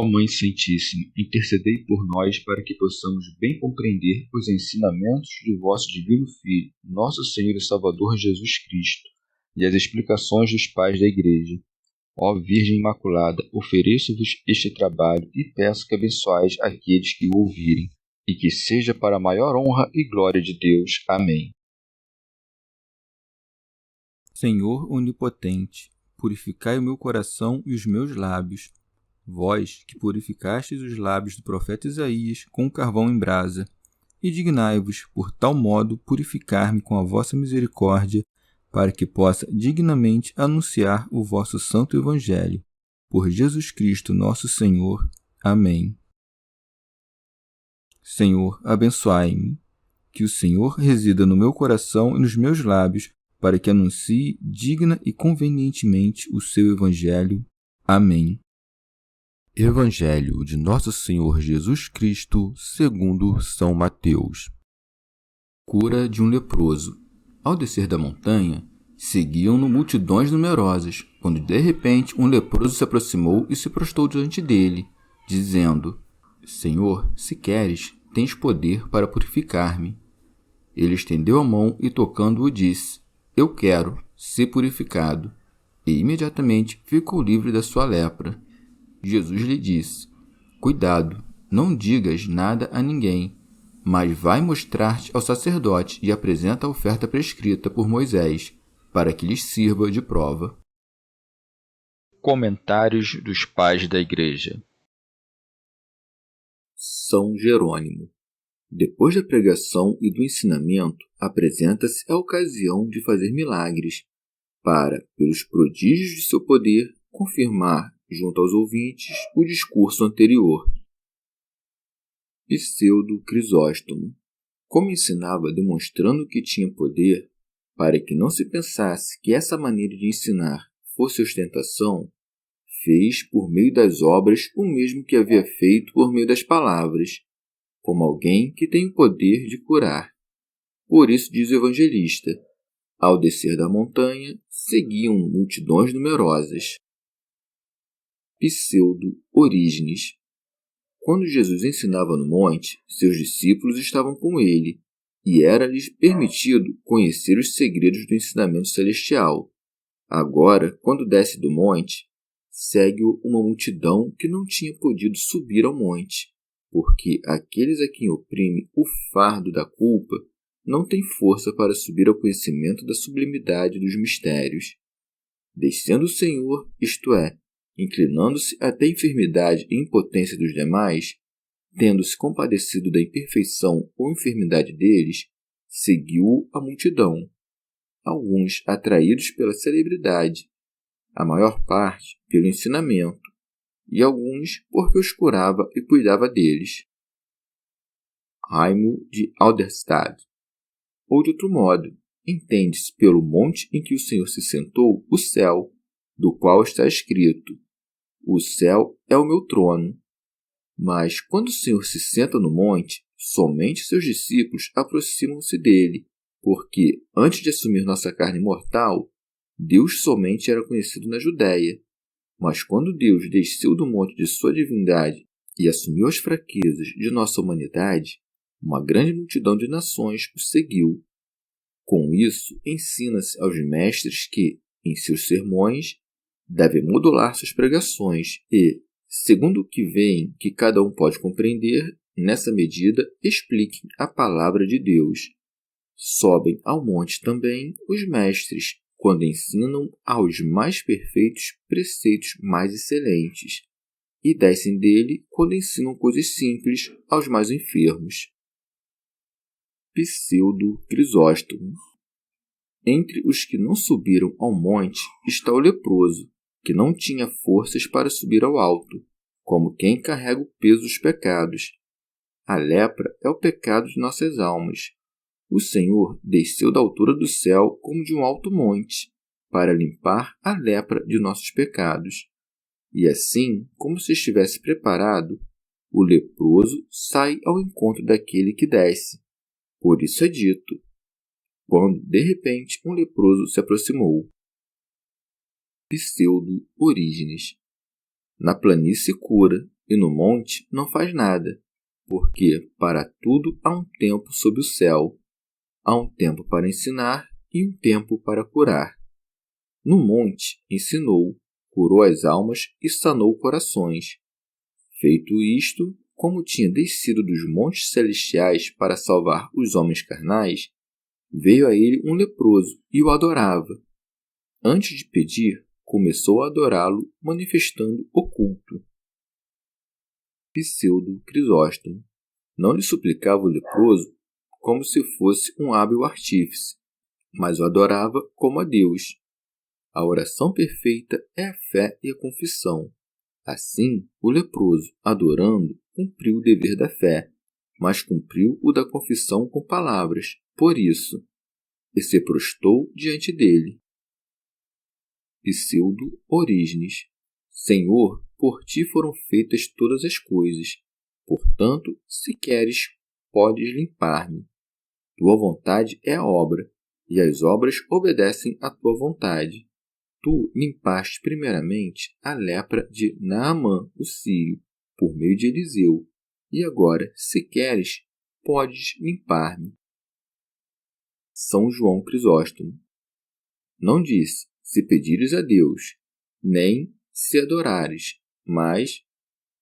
Ó Mãe Santíssima, intercedei por nós para que possamos bem compreender os ensinamentos de vosso Divino Filho, nosso Senhor e Salvador Jesus Cristo, e as explicações dos pais da Igreja. Ó Virgem Imaculada, ofereço-vos este trabalho e peço que abençoais aqueles que o ouvirem, e que seja para a maior honra e glória de Deus. Amém. Senhor onipotente, purificai o meu coração e os meus lábios. Vós, que purificastes os lábios do profeta Isaías com o carvão em brasa, e dignai-vos, por tal modo, purificar-me com a vossa misericórdia, para que possa dignamente anunciar o vosso santo Evangelho. Por Jesus Cristo, nosso Senhor. Amém. Senhor, abençoai-me. Que o Senhor resida no meu coração e nos meus lábios, para que anuncie digna e convenientemente o seu Evangelho. Amém. Evangelho de Nosso Senhor Jesus Cristo, segundo São Mateus. Cura de um leproso. Ao descer da montanha, seguiam-no multidões numerosas, quando de repente um leproso se aproximou e se prostrou diante dele, dizendo: Senhor, se queres, tens poder para purificar-me. Ele estendeu a mão e, tocando-o, disse: Eu quero, ser purificado. E imediatamente ficou livre da sua lepra. Jesus lhe disse: Cuidado, não digas nada a ninguém, mas vai mostrar-te ao sacerdote e apresenta a oferta prescrita por Moisés, para que lhes sirva de prova. Comentários dos Pais da Igreja. São Jerônimo. Depois da pregação e do ensinamento, apresenta-se a ocasião de fazer milagres, para, pelos prodígios de seu poder, confirmar junto aos ouvintes o discurso anterior. Pseudo Crisóstomo. Como ensinava demonstrando que tinha poder, para que não se pensasse que essa maneira de ensinar fosse ostentação, fez por meio das obras o mesmo que havia feito por meio das palavras, como alguém que tem o poder de curar. Por isso diz o evangelista: ao descer da montanha, seguiam multidões numerosas. Pseudo Orígenes. Quando Jesus ensinava no monte, seus discípulos estavam com ele, e era-lhes permitido conhecer os segredos do ensinamento celestial. Agora, quando desce do monte, segue-o uma multidão que não tinha podido subir ao monte, porque aqueles a quem oprime o fardo da culpa não têm força para subir ao conhecimento da sublimidade dos mistérios. Descendo o Senhor, isto é, inclinando-se até a enfermidade e impotência dos demais, tendo-se compadecido da imperfeição ou enfermidade deles, seguiu a multidão, alguns atraídos pela celebridade, a maior parte pelo ensinamento, e alguns porque os curava e cuidava deles. Raimo de Halberstadt. Ou de outro modo, entende-se pelo monte em que o Senhor se sentou o céu, do qual está escrito: O céu é o meu trono. Mas quando o Senhor se senta no monte, somente seus discípulos aproximam-se dele, porque, antes de assumir nossa carne mortal, Deus somente era conhecido na Judéia. Mas quando Deus desceu do monte de sua divindade e assumiu as fraquezas de nossa humanidade, uma grande multidão de nações o seguiu. Com isso, ensina-se aos mestres que, em seus sermões, devem modular suas pregações e, segundo o que veem que cada um pode compreender, nessa medida expliquem a palavra de Deus. Sobem ao monte também os mestres, quando ensinam aos mais perfeitos preceitos mais excelentes, e descem dele quando ensinam coisas simples aos mais enfermos. Pseudo Crisóstomo. Entre os que não subiram ao monte está o leproso, que não tinha forças para subir ao alto, como quem carrega o peso dos pecados. A lepra é o pecado de nossas almas. O Senhor desceu da altura do céu como de um alto monte, para limpar a lepra de nossos pecados. E assim, como se estivesse preparado, o leproso sai ao encontro daquele que desce. Por isso é dito: quando, de repente, um leproso se aproximou. Pseudo Orígenes. Na planície cura, e no monte não faz nada, porque para tudo há um tempo sob o céu. Há um tempo para ensinar e um tempo para curar. No monte ensinou, curou as almas e sanou corações. Feito isto, como tinha descido dos montes celestiais para salvar os homens carnais, veio a ele um leproso e o adorava. Antes de pedir, começou a adorá-lo, manifestando o culto. Pseudo Crisóstomo não lhe suplicava o leproso como se fosse um hábil artífice, mas o adorava como a Deus. A oração perfeita é a fé e a confissão. Assim, o leproso, adorando, cumpriu o dever da fé, mas cumpriu o da confissão com palavras, por isso, e se prostrou diante dele. Pseudo Orígenes. Senhor, por ti foram feitas todas as coisas. Portanto, se queres, podes limpar-me. Tua vontade é a obra, e as obras obedecem à tua vontade. Tu limpaste primeiramente a lepra de Naamã, o sírio, por meio de Eliseu, e agora, se queres, podes limpar-me. São João Crisóstomo. Não disse, se pedires a Deus, nem se adorares, mas,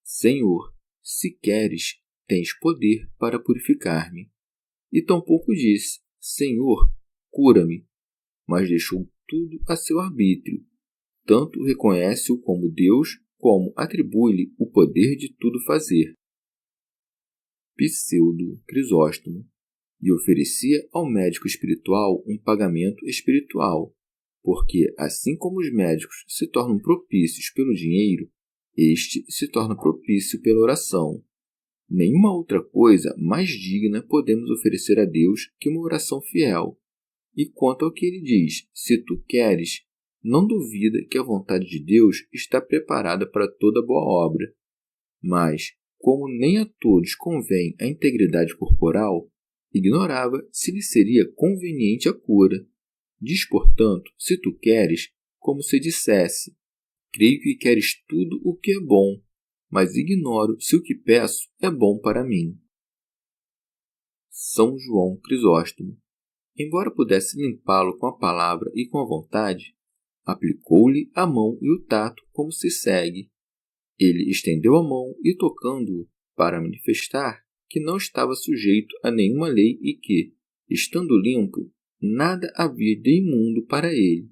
Senhor, se queres, tens poder para purificar-me. E tampouco disse, Senhor, cura-me, mas deixou tudo a seu arbítrio. Tanto reconhece-o como Deus, como atribui-lhe o poder de tudo fazer. Pseudo Crisóstomo. E oferecia ao médico espiritual um pagamento espiritual, porque assim como os médicos se tornam propícios pelo dinheiro, este se torna propício pela oração. Nenhuma outra coisa mais digna podemos oferecer a Deus que uma oração fiel. E quanto ao que ele diz, se tu queres, não duvida que a vontade de Deus está preparada para toda boa obra. Mas, como nem a todos convém a integridade corporal, ignorava se lhe seria conveniente a cura. Diz, portanto, se tu queres, como se dissesse, creio que queres tudo o que é bom, mas ignoro se o que peço é bom para mim. São João Crisóstomo. Embora pudesse limpá-lo com a palavra e com a vontade, aplicou-lhe a mão e o tato como se segue. Ele estendeu a mão e, tocando-o, para manifestar que não estava sujeito a nenhuma lei e que, estando limpo, nada havia de imundo para ele.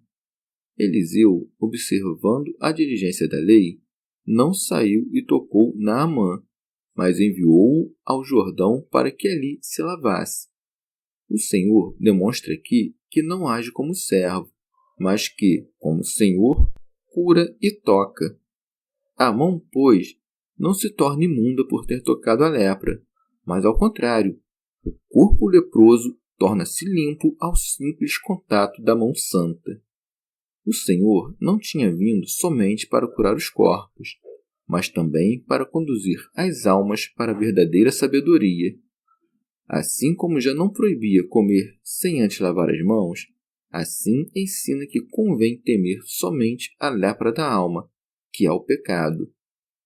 Eliseu, observando a diligência da lei, não saiu e tocou Naamã, mas enviou-o ao Jordão para que ali se lavasse. O Senhor demonstra aqui que não age como servo, mas que, como Senhor, cura e toca. A mão, pois, não se torna imunda por ter tocado a lepra, mas ao contrário, o corpo leproso torna-se limpo ao simples contato da mão santa. O Senhor não tinha vindo somente para curar os corpos, mas também para conduzir as almas para a verdadeira sabedoria. Assim como já não proibia comer sem antes lavar as mãos, assim ensina que convém temer somente a lepra da alma, que é o pecado,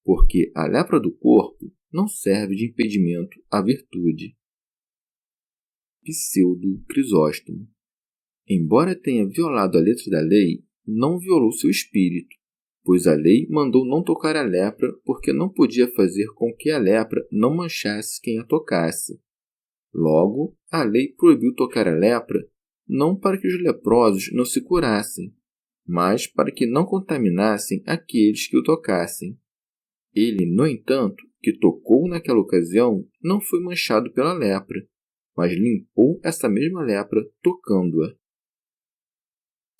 porque a lepra do corpo não serve de impedimento à virtude. Pseudo Crisóstomo. Embora tenha violado a letra da lei, não violou seu espírito, pois a lei mandou não tocar a lepra porque não podia fazer com que a lepra não manchasse quem a tocasse. Logo, a lei proibiu tocar a lepra não para que os leprosos não se curassem, mas para que não contaminassem aqueles que o tocassem. Ele, no entanto, que tocou naquela ocasião, não foi manchado pela lepra, mas limpou essa mesma lepra tocando-a.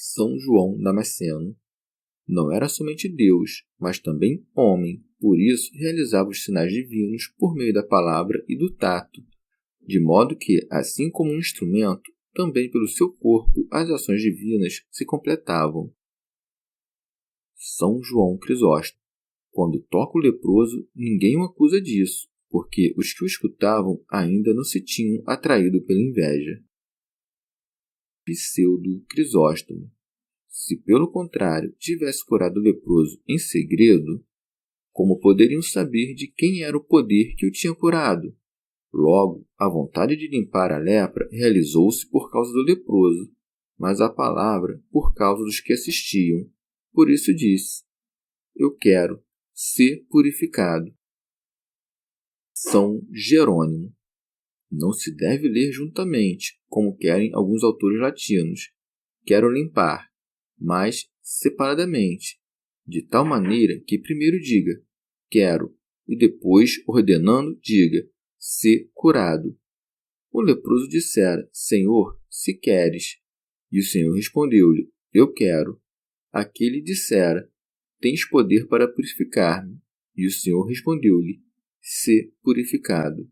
São João Damasceno. Não era somente Deus, mas também homem, por isso realizava os sinais divinos por meio da palavra e do tato, de modo que, assim como um instrumento, também pelo seu corpo as ações divinas se completavam. São João Crisóstomo. Quando toca o leproso, ninguém o acusa disso, porque os que o escutavam ainda não se tinham atraído pela inveja. Pseudo Crisóstomo. Se pelo contrário tivesse curado o leproso em segredo, como poderiam saber de quem era o poder que o tinha curado? Logo, a vontade de limpar a lepra realizou-se por causa do leproso, mas a palavra por causa dos que assistiam. Por isso disse: Eu quero ser purificado. São Jerônimo. Não se deve ler juntamente, como querem alguns autores latinos. Quero limpar, mas separadamente, de tal maneira que primeiro diga quero e depois, ordenando, diga ser curado. O leproso dissera: Senhor, se queres. E o Senhor respondeu-lhe: Eu quero. Aquele dissera: Tens poder para purificar-me. E o Senhor respondeu-lhe: Se purificado.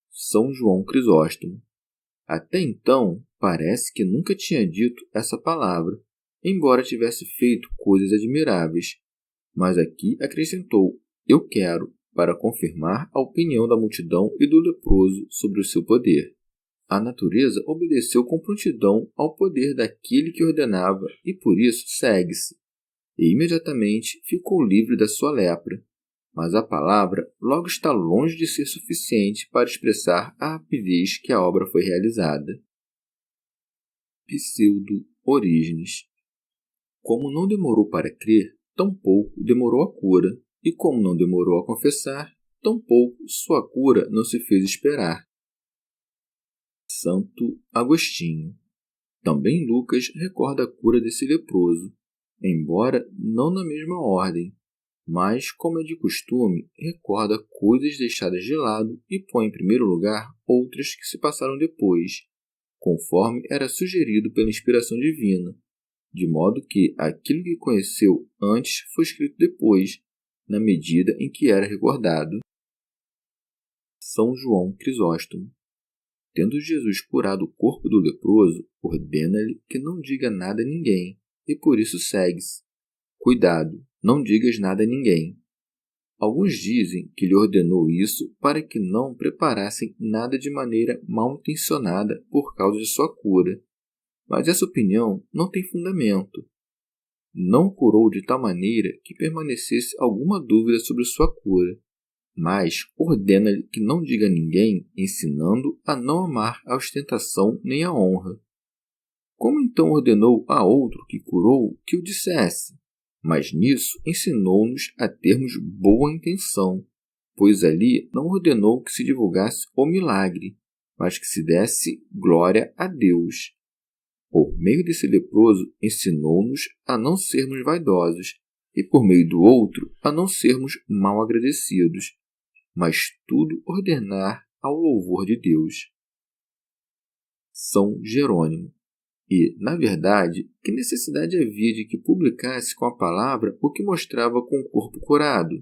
São João Crisóstomo. Até então, parece que nunca tinha dito essa palavra, embora tivesse feito coisas admiráveis. Mas aqui acrescentou: Eu quero, para confirmar a opinião da multidão e do leproso sobre o seu poder. A natureza obedeceu com prontidão ao poder daquele que ordenava e por isso segue-se. E imediatamente ficou livre da sua lepra. Mas a palavra logo está longe de ser suficiente para expressar a rapidez que a obra foi realizada. Pseudo-Orígenes. Como não demorou para crer, tampouco demorou a cura, e como não demorou a confessar, tampouco sua cura não se fez esperar. Santo Agostinho. Também Lucas recorda a cura desse leproso, embora não na mesma ordem, mas, como é de costume, recorda coisas deixadas de lado e põe em primeiro lugar outras que se passaram depois, conforme era sugerido pela inspiração divina, de modo que aquilo que conheceu antes foi escrito depois, na medida em que era recordado. São João Crisóstomo. Tendo Jesus curado o corpo do leproso, ordena-lhe que não diga nada a ninguém, e por isso segue-se. Cuidado, não digas nada a ninguém. Alguns dizem que lhe ordenou isso para que não preparassem nada de maneira mal intencionada por causa de sua cura. Mas essa opinião não tem fundamento. Não o curou de tal maneira que permanecesse alguma dúvida sobre sua cura, mas ordena-lhe que não diga a ninguém, ensinando a não amar a ostentação nem a honra. Como então ordenou a outro que curou que o dissesse? Mas nisso ensinou-nos a termos boa intenção, pois ali não ordenou que se divulgasse o milagre, mas que se desse glória a Deus. Por meio desse leproso, ensinou-nos a não sermos vaidosos, e por meio do outro, a não sermos mal agradecidos, mas tudo ordenar ao louvor de Deus. São Jerônimo. E, na verdade, que necessidade havia de que publicasse com a palavra o que mostrava com o corpo curado?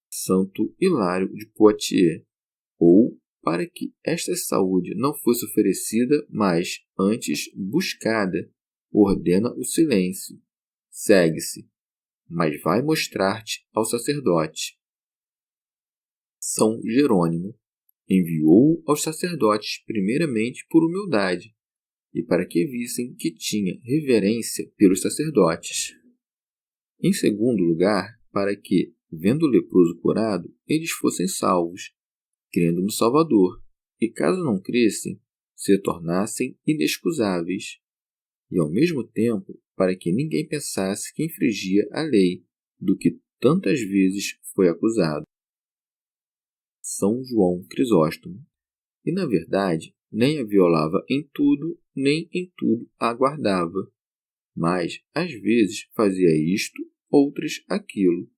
Santo Hilário de Poitiers. Ou para que esta saúde não fosse oferecida, mas antes buscada, ordena o silêncio. Segue-se, mas vai mostrar-te ao sacerdote. São Jerônimo. Enviou-o aos sacerdotes primeiramente por humildade, e para que vissem que tinha reverência pelos sacerdotes. Em segundo lugar, para que, vendo o leproso curado, eles fossem salvos, crendo no Salvador, e caso não crescem, se tornassem inexcusáveis. E ao mesmo tempo, para que ninguém pensasse que infringia a lei, do que tantas vezes foi acusado. São João Crisóstomo. E, na verdade, nem a violava em tudo, nem em tudo a guardava. Mas, às vezes, fazia isto, outras aquilo.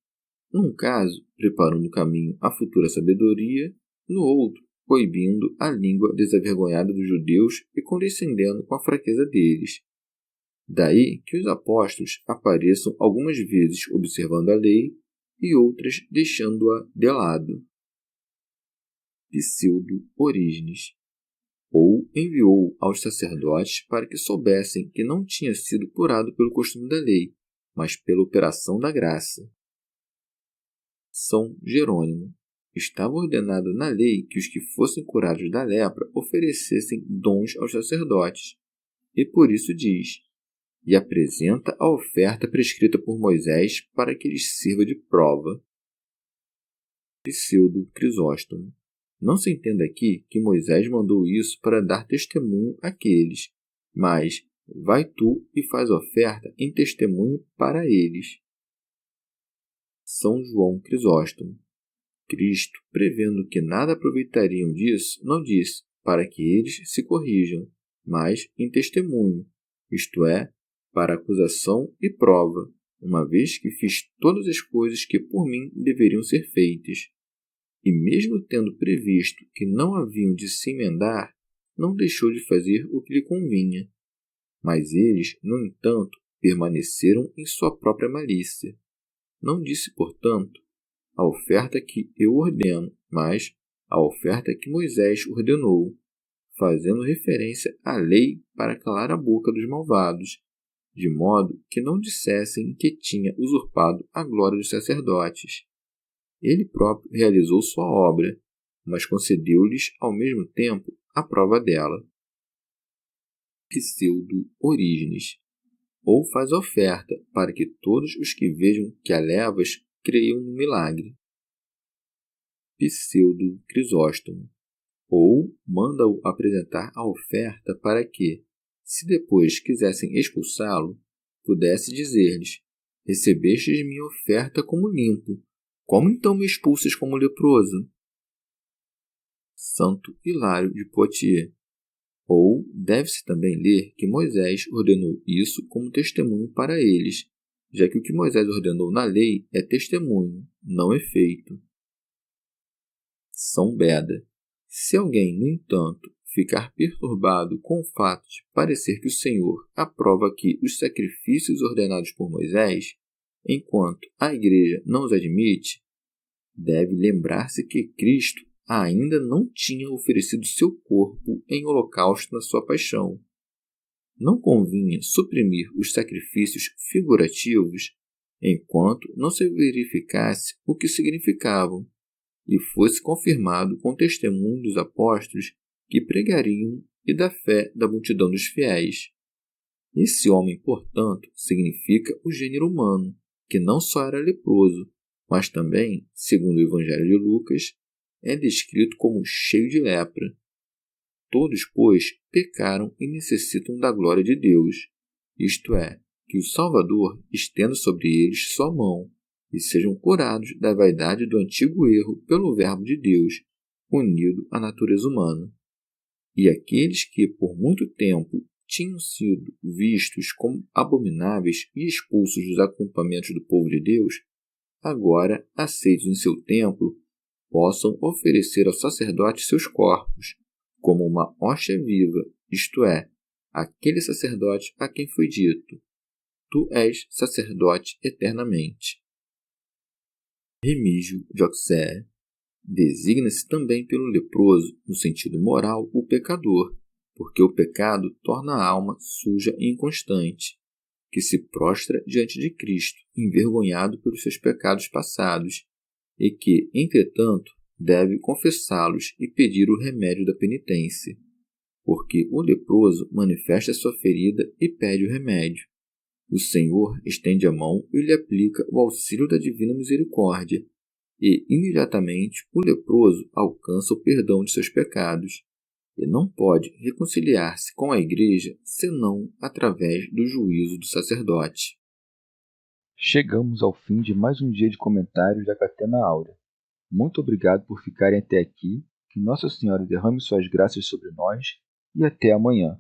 Num caso, preparando o caminho à futura sabedoria, no outro, proibindo a língua desavergonhada dos judeus e condescendendo com a fraqueza deles. Daí que os apóstolos apareçam algumas vezes observando a lei e outras deixando-a de lado. Pseudo-Orígenes. Ou enviou aos sacerdotes para que soubessem que não tinha sido curado pelo costume da lei, mas pela operação da graça. São Jerônimo. Estava ordenado na lei que os que fossem curados da lepra oferecessem dons aos sacerdotes, e por isso diz: e apresenta a oferta prescrita por Moisés para que lhes sirva de prova. Pseudo Crisóstomo. Não se entenda aqui que Moisés mandou isso para dar testemunho àqueles, mas vai tu e faz oferta em testemunho para eles. São João Crisóstomo. Cristo, prevendo que nada aproveitariam disso, não disse para que eles se corrijam, mas em testemunho, isto é, para acusação e prova, uma vez que fiz todas as coisas que por mim deveriam ser feitas. E mesmo tendo previsto que não haviam de se emendar, não deixou de fazer o que lhe convinha. Mas eles, no entanto, permaneceram em sua própria malícia. Não disse, portanto, a oferta que eu ordeno, mas a oferta que Moisés ordenou, fazendo referência à lei para calar a boca dos malvados, de modo que não dissessem que tinha usurpado a glória dos sacerdotes. Ele próprio realizou sua obra, mas concedeu-lhes ao mesmo tempo a prova dela. Pseudo Orígenes. Ou faz oferta para que todos os que vejam que a levas creiam no milagre. Pseudo Crisóstomo. Ou manda-o apresentar a oferta para que, se depois quisessem expulsá-lo, pudesse dizer-lhes: recebestes minha oferta como limpo, como então me expulsas como leproso? Santo Hilário de Poitiers. Ou deve-se também ler que Moisés ordenou isso como testemunho para eles, já que o que Moisés ordenou na lei é testemunho, não efeito. São Beda. Se alguém, no entanto, ficar perturbado com o fato de parecer que o Senhor aprova aqui os sacrifícios ordenados por Moisés, enquanto a Igreja não os admite, deve lembrar-se que Cristo ainda não tinha oferecido seu corpo em holocausto na sua paixão. Não convinha suprimir os sacrifícios figurativos enquanto não se verificasse o que significavam e fosse confirmado com o testemunho dos apóstolos que pregariam e da fé da multidão dos fiéis. Esse homem, portanto, significa o gênero humano, que não só era leproso, mas também, segundo o Evangelho de Lucas, é descrito como cheio de lepra. Todos, pois, pecaram e necessitam da glória de Deus, isto é, que o Salvador estenda sobre eles sua mão e sejam curados da vaidade do antigo erro pelo Verbo de Deus, unido à natureza humana. E aqueles que, por muito tempo, tinham sido vistos como abomináveis e expulsos dos acampamentos do povo de Deus, agora, aceitos em seu templo, possam oferecer ao sacerdote seus corpos, como uma hóstia viva, isto é, aquele sacerdote a quem foi dito: tu és sacerdote eternamente. Remígio de Auxerre. Designa-se também pelo leproso, no sentido moral, o pecador, porque o pecado torna a alma suja e inconstante, que se prostra diante de Cristo, envergonhado pelos seus pecados passados, e que, entretanto, deve confessá-los e pedir o remédio da penitência, porque o leproso manifesta sua ferida e pede o remédio. O Senhor estende a mão e lhe aplica o auxílio da divina misericórdia, e imediatamente o leproso alcança o perdão de seus pecados, e não pode reconciliar-se com a Igreja senão através do juízo do sacerdote. Chegamos ao fim de mais um dia de comentários da Catena Áurea. Muito obrigado por ficarem até aqui, que Nossa Senhora derrame suas graças sobre nós e até amanhã.